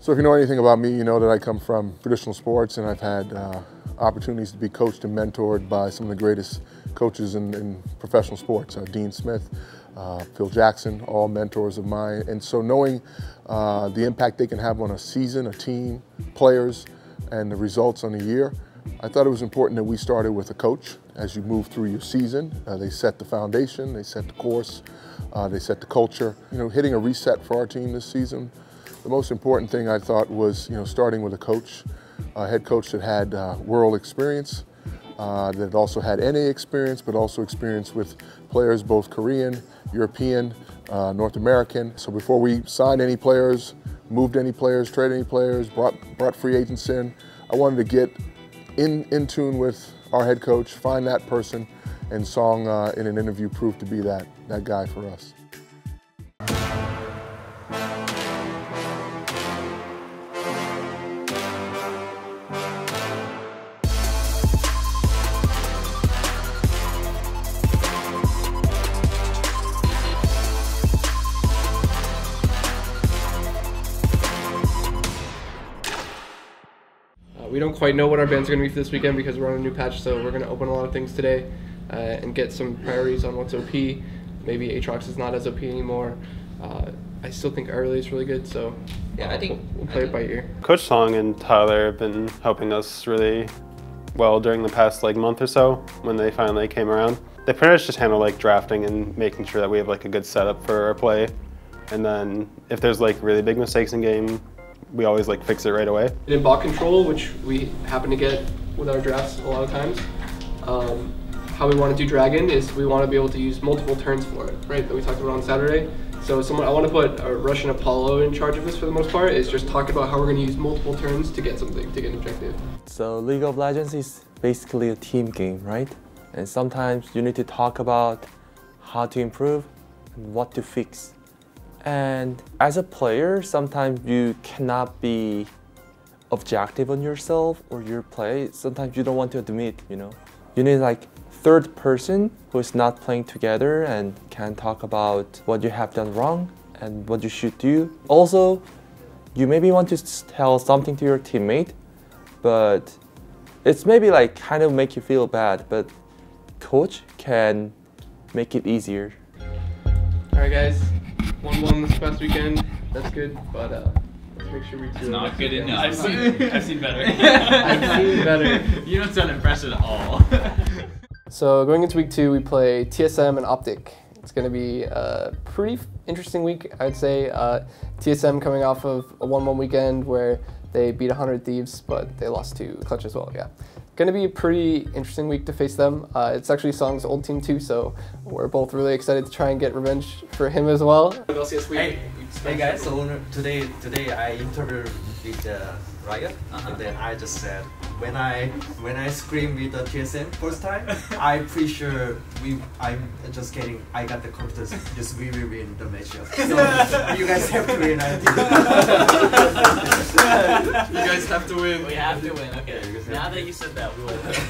So if you know anything about me, you know that I come from traditional sports, and I've had opportunities to be coached and mentored by some of the greatest coaches in professional sports. Dean Smith, Phil Jackson, all mentors of mine. And so knowing the impact they can have on a season, a team, players, and the results on the year, I thought it was important that we started with a coach. As you move through your season, they set the foundation, they set the course, they set the culture. You know, hitting a reset for our team this season, the most important thing I thought was, starting with a coach, a head coach that had world experience, that also had NA experience, but also experience with players both Korean, European, North American. So before we signed any players, moved any players, traded any players, brought free agents in, I wanted to get in tune with our head coach, find that person, and Ssong in an interview proved to be that guy for us. We don't quite know what our bans are going to be for this weekend because we're on a new patch, so we're going to open a lot of things today and get some priorities on what's OP. Maybe Aatrox is not as OP anymore. I still think early is really good, so yeah, I think we'll play it by ear. Coach Ssong and Tyler have been helping us really well during the past month or so when they finally came around. They pretty much just handle drafting and making sure that we have a good setup for our play, and then if there's really big mistakes in game, we always fix it right away. In bot control, which we happen to get with our drafts a lot of times, how we want to do Dragon is we want to be able to use multiple turns for it, right? That we talked about on Saturday. So I want to put a Russian Apollo in charge of this for the most part, is just talking about how we're going to use multiple turns to get something, to get an objective. So League of Legends is basically a team game, right? And sometimes you need to talk about how to improve and what to fix. And as a player, sometimes you cannot be objective on yourself or your play. Sometimes you don't want to admit, You need third person who is not playing together and can talk about what you have done wrong and what you should do. Also, you maybe want to tell something to your teammate, but it's maybe kind of make you feel bad, but coach can make it easier. All right, guys. 1-1 this past weekend. That's good, but let's make sure we do. It's not good enough. I've seen better. I've seen better. You don't sound impressed at all. So going into week 2, we play TSM and Optic. It's going to be a pretty interesting week, I'd say. TSM coming off of a 1-1 weekend where they beat 100 Thieves, but they lost to Clutch as well. Yeah. Going to be a pretty interesting week to face them. It's actually Ssong's old team too, so we're both really excited to try and get revenge for him as well. Hey guys, so today I interviewed with Riot, and then I just said when I screamed with the TSM first time, I'm pretty sure I'm just kidding. I got the confidence just we will win the matchup. So you guys have to win. I think. You guys have to win. We have to win. Okay. Now that you said that, we will win.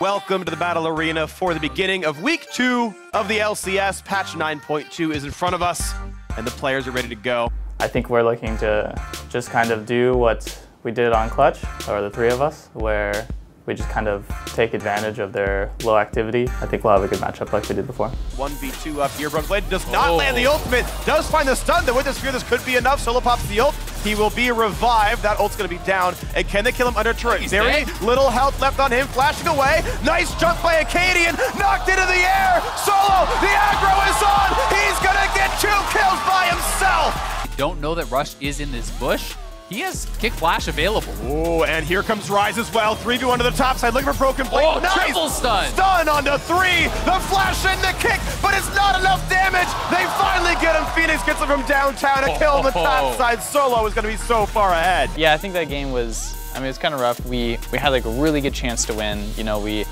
Welcome to the Battle Arena for the beginning of Week 2 of the LCS. Patch 9.2 is in front of us, and the players are ready to go. I think we're looking to just kind of do what we did on Clutch, or the three of us, where we just kind of take advantage of their low activity. I think we'll have a good matchup like we did before. 1v2 up here. Blade does not land the ultimate, does find the stun. The Witness Sphere, this could be enough. Solo pops the ult. He will be revived. That ult's going to be down. And can they kill him under turret? Very little health left on him. Flashing away. Nice jump by Acadian. Knocked into the air. Solo, the aggro is on. He's going to get 2 kills by himself. Don't know that Rush is in this bush. He has Kick Flash available. Oh, and here comes Rise as well. 3v1 to the top side, looking for Broken Blade. Oh, nice! Triple stun! Stun onto 3. The flash and the kick, but it's not enough damage. They finally get him. Phoenix gets him from downtown. A kill on the top side. Solo is going to be so far ahead. Yeah, I think that game was, it's kind of rough. We had a really good chance to win. We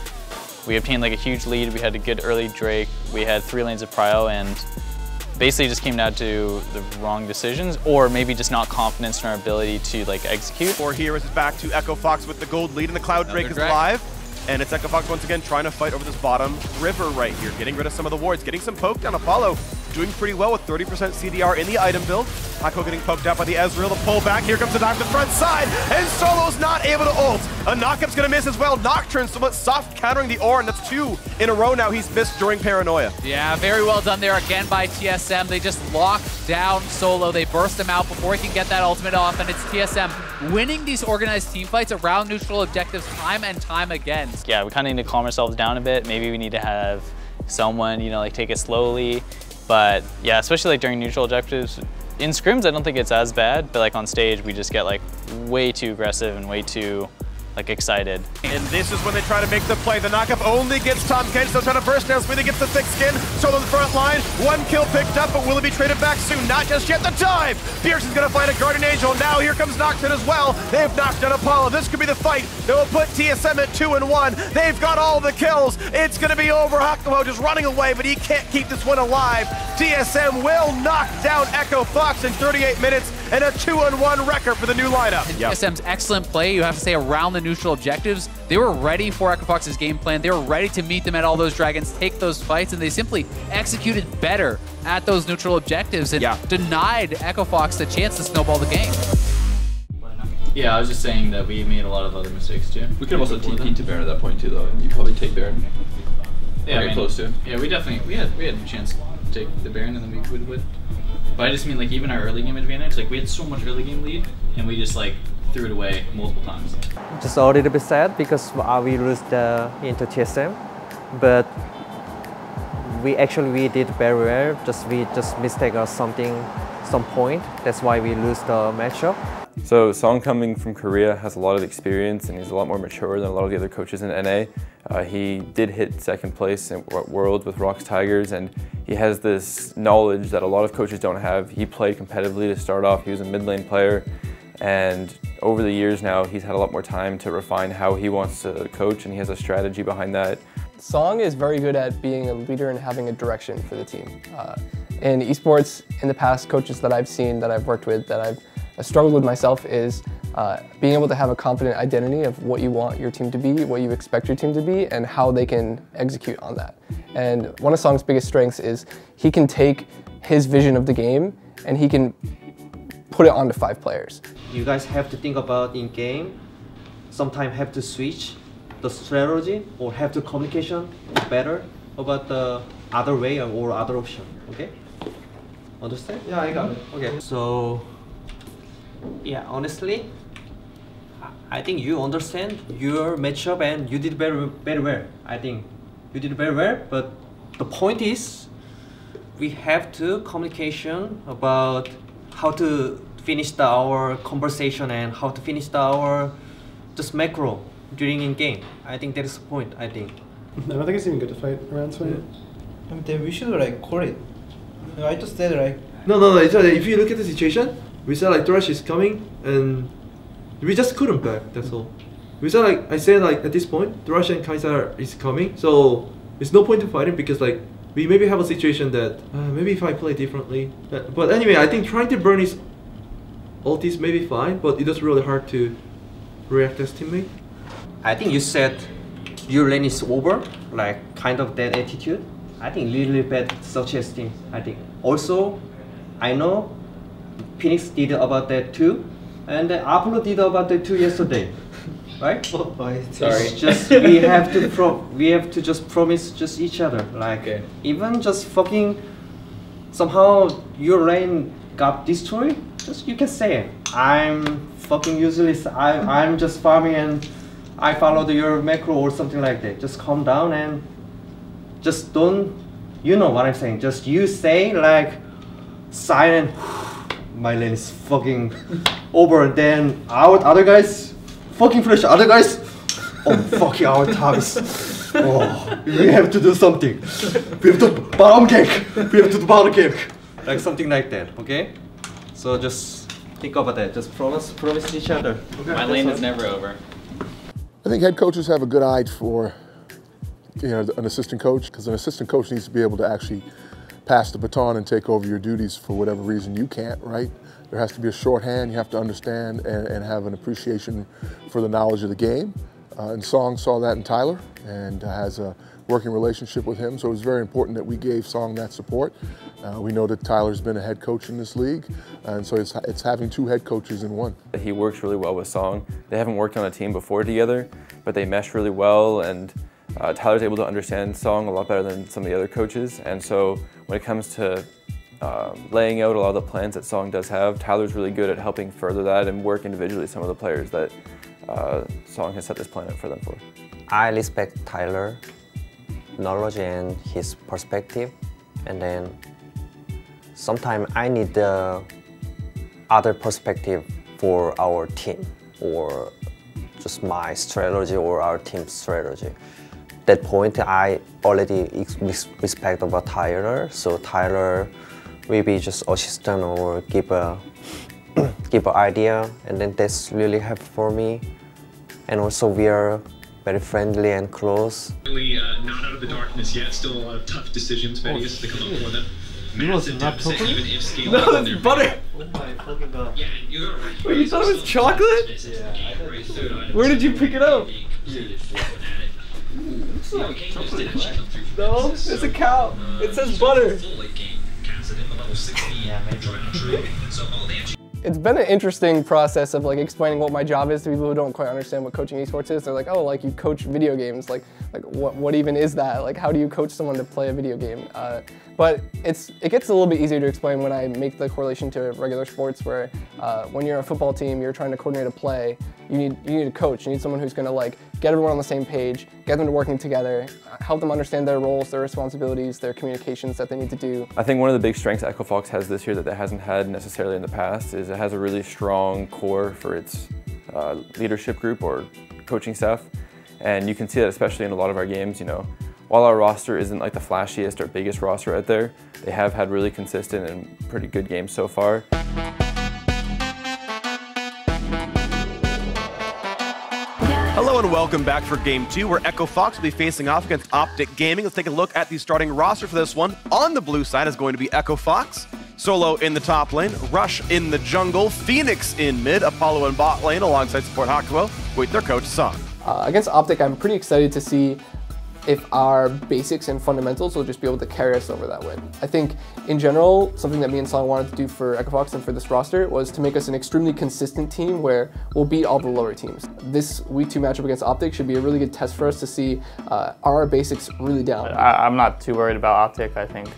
obtained a huge lead. We had a good early Drake. We had 3 lanes of prio, and basically just came down to the wrong decisions, or maybe just not confidence in our ability to like execute. For here is back to Echo Fox with the gold lead, and the Cloud Drake is live. And it's Echo Fox once again trying to fight over this bottom river right here, getting rid of some of the wards, getting some poke down. Apollo doing pretty well with 30% CDR in the item build. Hako getting poked out by the Ezreal, the pull back. Here comes the dive to the front side, and Solo's not able to ult. A knockup's gonna miss as well. Nocturne somewhat soft countering the Aura, and that's 2 in a row now he's missed during Paranoia. Yeah, very well done there again by TSM. They just lock down Solo. They burst him out before he can get that ultimate off, and it's TSM winning these organized team fights around neutral objectives time and time again. Yeah, we kind of need to calm ourselves down a bit. Maybe we need to have someone, you know, like take it slowly. But yeah, especially like during neutral objectives. In scrims, I don't think it's as bad, but like on stage, we just get like way too aggressive and way too like excited. And this is when they try to make the play. The knockup only gets Tom Kench, still trying to burst down. Smithy gets the thick skin. Solo in the front line. 1 kill picked up, but will it be traded back soon? Not just yet. The dive! Pearson's gonna find a Guardian Angel. Now here comes Nocturne as well. They've knocked down Apollo. This could be the fight that will put TSM at 2-1. They've got all the kills. It's gonna be over. Hakuho just running away, but he can't keep this one alive. TSM will knock down Echo Fox in 38 minutes and a 2-1 record for the new lineup. And TSM's excellent play, you have to say, around the neutral objectives. They were ready for Echo Fox's game plan. They were ready to meet them at all those dragons, take those fights, and they simply executed better at those neutral objectives and denied Echo Fox the chance to snowball the game. Yeah, I was just saying that we made a lot of other mistakes too. We could have also TP'd to Baron at that point too, though. You probably take Baron. Yeah, I mean, close to. Yeah, we had a chance to take the Baron and then we would. But I just mean like even our early game advantage, like we had so much early game lead and we just like threw it away multiple times. Just a little bit sad because we lose into TSM, but we did very well. We just mistake or something, some point. That's why we lose the matchup. So Ssong, coming from Korea, has a lot of experience and he's a lot more mature than a lot of the other coaches in NA. He did hit second place in Worlds with Rox Tigers, and he has this knowledge that a lot of coaches don't have. He played competitively to start off. He was a mid lane player, and over the years now he's had a lot more time to refine how he wants to coach, and he has a strategy behind that. Ssong is very good at being a leader and having a direction for the team. In esports, in the past, coaches that I've seen, that I've worked with, that I've struggled with myself is being able to have a confident identity of what you want your team to be, what you expect your team to be, and how they can execute on that. And one of Ssong's biggest strengths is he can take his vision of the game and he can put it onto 5 players. You guys have to think about in game, sometimes have to switch the strategy or have to communication better about the other way or other option, okay? Understand? Yeah, I got it. Okay. So, yeah, honestly, I think you understand your matchup and you did very well. I think you did very well, but the point is we have to communication about how to finish our conversation and how to finish our just macro during in game. I think that is the point. I think. I don't think it's even good to fight around swing. I mean, then we should like call it. I just said like. No. It's like, if you look at the situation, we said like Thresh is coming and we just couldn't back. That's all. We said like I said like at this point, Thresh and Kaisar is coming, so there's no point to fighting because like we maybe have a situation that maybe if I play differently. But anyway, I think trying to burn his ultis may be fine, but it is really hard to react as teammate. I think you said your lane is over, like kind of that attitude. I think really bad suggesting. I think also, I know Phoenix did about that too, and Apollo did about that too yesterday, right? Sorry. It's just we have to just promise just each other, like even just fucking somehow your lane got destroyed. Just you can say I'm fucking usually I'm just farming and I followed your macro or something like that. Just calm down and just don't, you know what I'm saying. Just you say like silent. My lane is fucking over. Then our other guys, fucking flash. Other guys, oh fucking our top is. Oh, we have to do something. We have to bottom gank. We have to do bottom gank. Like something like that. Okay. So just think about that. Just promise each other. Okay. My lane is never over. I think head coaches have a good eye for, an assistant coach, because an assistant coach needs to be able to actually pass the baton and take over your duties for whatever reason you can't, right? There has to be a shorthand. You have to understand and have an appreciation for the knowledge of the game. And Ssong saw that in Tyler and has a working relationship with him. So it was very important that we gave Ssong that support. We know that Tyler's been a head coach in this league, and so it's having two head coaches in one. He works really well with Ssong. They haven't worked on a team before together, but they mesh really well, and Tyler's able to understand Ssong a lot better than some of the other coaches. And so when it comes to laying out a lot of the plans that Ssong does have, Tyler's really good at helping further that and work individually some of the players that Ssong has set this plan up for them for. I respect Tyler's knowledge and his perspective, and then sometimes I need the other perspective for our team, or just my strategy or our team's strategy. That point I already respect about Tyler, so Tyler will be just assistant or give an idea, and then that's really helpful for me. And also we are very friendly and close. Really not out of the darkness yet, still a lot of tough decisions Betty to come up for them. Massive deficit, even if scaling. No, that's butter! Oh my fucking god. Yeah, you got it right. Wait, you thought it was chocolate? Yeah. Where did you pick it up? No, it's a cow. It says butter. It's been an interesting process of like explaining what my job is to people who don't quite understand what coaching esports is. They're like, oh, like you coach video games. Like what even is that? Like how do you coach someone to play a video game? But it gets a little bit easier to explain when I make the correlation to regular sports, where when you're a football team, you're trying to coordinate a play. You need a coach. You need someone who's going to like get everyone on the same page, get them to working together, help them understand their roles, their responsibilities, their communications that they need to do. I think one of the big strengths Echo Fox has this year that it hasn't had necessarily in the past is it has a really strong core for its leadership group or coaching staff. And you can see that especially in a lot of our games, you know. While our roster isn't like the flashiest or biggest roster out there, they have had really consistent and pretty good games so far. Hello and welcome back for Game 2, where Echo Fox will be facing off against Optic Gaming. Let's take a look at the starting roster for this one. On the blue side is going to be Echo Fox, Solo in the top lane, Rush in the jungle, Phoenix in mid, Apollo in bot lane alongside support Hakuo with their coach Ssong. Against Optic, I'm pretty excited to see if our basics and fundamentals will just be able to carry us over that win. I think in general, something that me and Ssong wanted to do for Echo Fox and for this roster was to make us an extremely consistent team where we'll beat all the lower teams. This Week 2 matchup against Optic should be a really good test for us to see are our basics really down. I'm not too worried about Optic. I think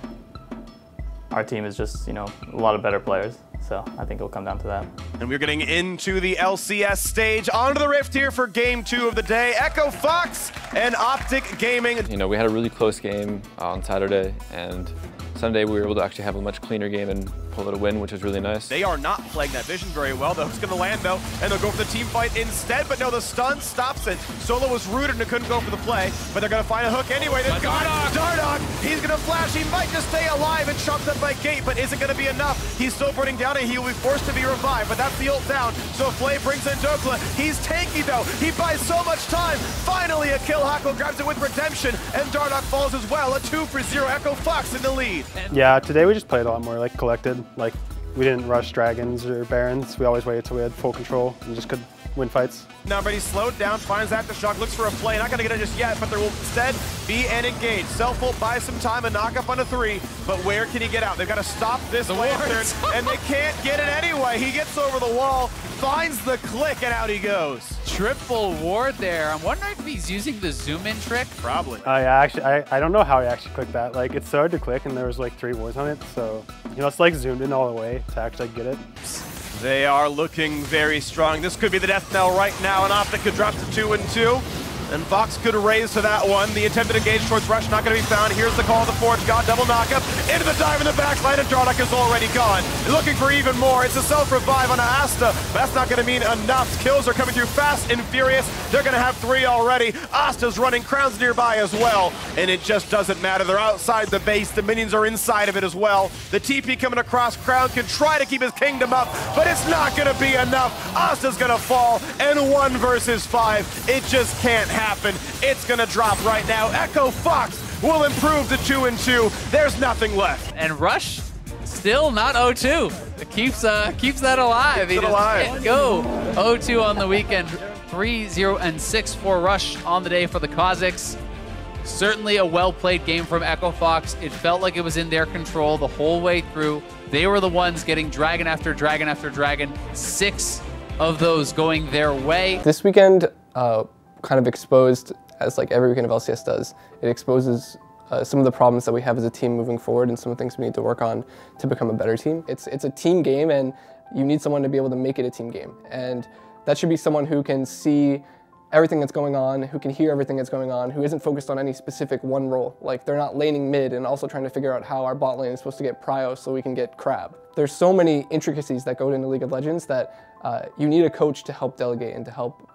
our team is just, you know, a lot of better players. So I think it'll come down to that. And we're getting into the LCS stage. Onto the Rift here for Game 2 of the day. Echo Fox and Optic Gaming. You know, we had a really close game on Saturday, and Sunday we were able to actually have a much cleaner game and pull out a win, which was really nice. They are not playing that vision very well. The hook's going to land, though, and they'll go for the team fight instead. But no, the stun stops it. Solo was rooted and couldn't go for the play, but they're going to find a hook anyway. They've got Dardock. He's going to flash. He might just stay alive and chopped up by Gate, but is it going to be enough? He's still burning down, and he will be forced to be revived, but that's the ult down. So Flay brings in Dokla. He's tanky, though. He buys so much time. Finally, a kill. Hakuo grabs it with redemption, and Dardock falls as well. A 2-for-0. Echo Fox in the lead. Yeah, today we just played a lot more like collected. Like we didn't rush dragons or barons. We always waited till we had full control and just could win fights. Now Brady slowed down, finds Aftershock, looks for a play. Not gonna get it just yet, but there will instead be an engage. Self-ult buys some time, a knock up on a 3, but where can he get out? They've got to stop this lantern, and they can't get it anyway. He gets over the wall, finds the click, and out he goes. Triple ward there. I'm wondering if he's using the zoom in trick. Probably. Yeah, actually, I don't know how he actually clicked that. Like it's so hard to click, and there was like 3 wards on it, so you know it's like zoomed in all the way to actually get it. They are looking very strong. This could be the death knell right now, and Optic could drop to 2-2. And Fox could raise to that one. The attempted engage towards Rush not going to be found. Here's the call of the Forge God. Double knockup into the dive in the backline, and Dardock is already gone. Looking for even more. It's a self-revive on Asta. That's not going to mean enough. Kills are coming through fast and furious. They're going to have 3 already. Asta's running. Crown's nearby as well. And it just doesn't matter. They're outside the base. The minions are inside of it as well. The TP coming across. Crown can try to keep his kingdom up, but it's not going to be enough. Asta's going to fall, and 1 versus 5. It just can't happen. It's gonna drop right now. Echo Fox will improve to 2-2. There's nothing left. And Rush still not 0-2. It keeps that alive. He just can't go 0-2 on the weekend. 3-0-6 for Rush on the day for the Kazakhs. Certainly a well-played game from Echo Fox. It felt like it was in their control the whole way through. They were the ones getting dragon after dragon after dragon. 6 of those going their way. This weekend kind of exposed, as like every weekend of LCS does, it exposes some of the problems that we have as a team moving forward and some of the things we need to work on to become a better team. It's a team game, and you need someone to be able to make it a team game. And that should be someone who can see everything that's going on, who can hear everything that's going on, who isn't focused on any specific one role. Like, they're not laning mid and also trying to figure out how our bot lane is supposed to get prio so we can get crab. There's so many intricacies that go into League of Legends that you need a coach to help delegate and to help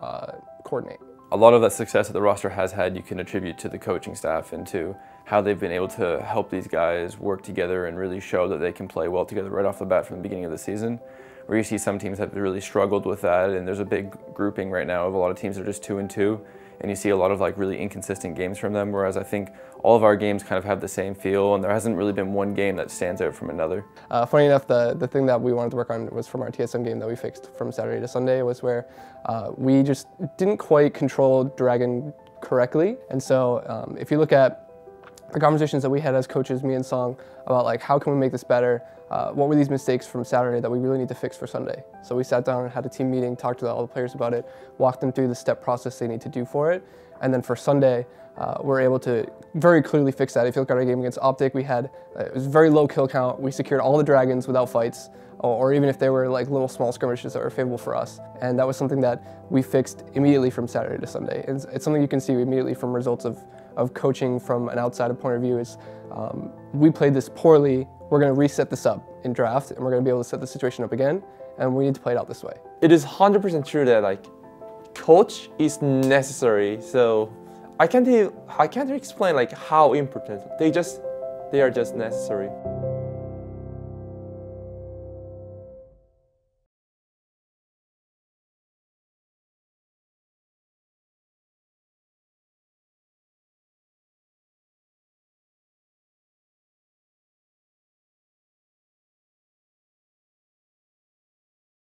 coordinate. A lot of that success that the roster has had you can attribute to the coaching staff and to how they've been able to help these guys work together and really show that they can play well together right off the bat from the beginning of the season. Where you see some teams have really struggled with that, and there's a big grouping right now of a lot of teams that are just 2-2, and you see a lot of like really inconsistent games from them, whereas I think all of our games kind of have the same feel, and there hasn't really been one game that stands out from another. Funny enough, the thing that we wanted to work on was from our TSM game that we fixed from Saturday to Sunday, was where we just didn't quite control Dragon correctly. And so if you look at the conversations that we had as coaches, me and Ssong, about like how can we make this better, what were these mistakes from Saturday that we really need to fix for Sunday? So we sat down and had a team meeting, talked to all the players about it, walked them through the step process they need to do for it, and then for Sunday, we're able to very clearly fix that. If you look at our game against Optic, we had, it was very low kill count, we secured all the dragons without fights, or even if they were like little small skirmishes that were favorable for us. And that was something that we fixed immediately from Saturday to Sunday. And it's something you can see immediately from results of coaching from an outside point of view is we played this poorly, we're going to reset this up in draft, and we're going to be able to set the situation up again, and we need to play it out this way. It is 100% true that like coach is necessary. So I can't explain like how important they are just necessary.